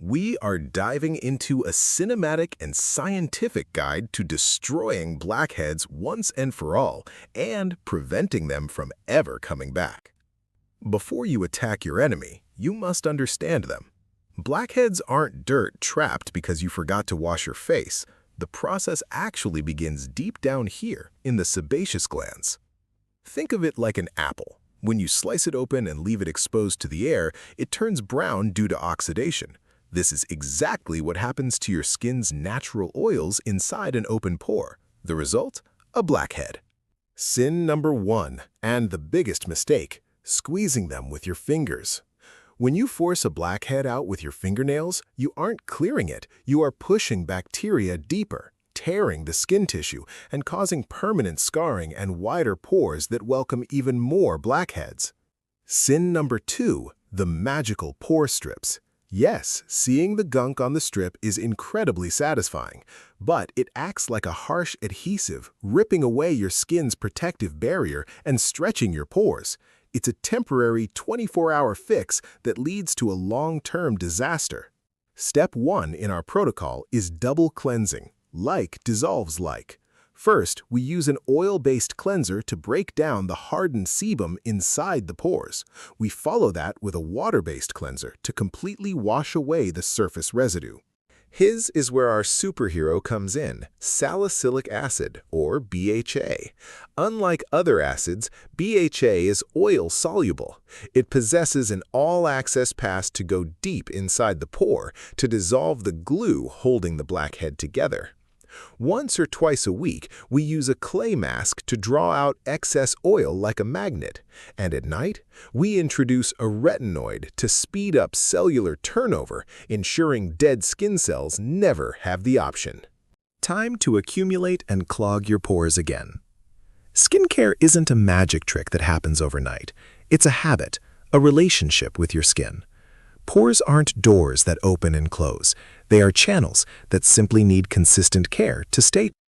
We are diving into a cinematic and scientific guide to destroying blackheads once and for all and preventing them from ever coming back. Before you attack your enemy, you must understand them. Blackheads aren't dirt trapped because you forgot to wash your face. The process actually begins deep down here in the sebaceous glands. Think of it like an apple. When you slice it open and leave it exposed to the air, it turns brown due to oxidation. This is exactly what happens to your skin's natural oils inside an open pore. The result? A blackhead. Sin number 1, and the biggest mistake, squeezing them with your fingers. When you force a blackhead out with your fingernails, you aren't clearing it, you are pushing bacteria deeper, tearing the skin tissue, and causing permanent scarring and wider pores that welcome even more blackheads. Sin number 2, the magical pore strips. Yes, seeing the gunk on the strip is incredibly satisfying, but it acts like a harsh adhesive, ripping away your skin's protective barrier and stretching your pores. It's a temporary 24-hour fix that leads to a long-term disaster. Step 1 in our protocol is double cleansing. Like dissolves like. First, we use an oil-based cleanser to break down the hardened sebum inside the pores. We follow that with a water-based cleanser to completely wash away the surface residue. His is where our superhero comes in, salicylic acid, or BHA. Unlike other acids, BHA is oil-soluble. It possesses an all-access pass to go deep inside the pore to dissolve the glue holding the blackhead together. Once or twice a week, we use a clay mask to draw out excess oil like a magnet. And at night, we introduce a retinoid to speed up cellular turnover, ensuring dead skin cells never have the option. Time to accumulate and clog your pores again. Skincare isn't a magic trick that happens overnight. It's a habit, a relationship with your skin. Pores aren't doors that open and close. They are channels that simply need consistent care to stay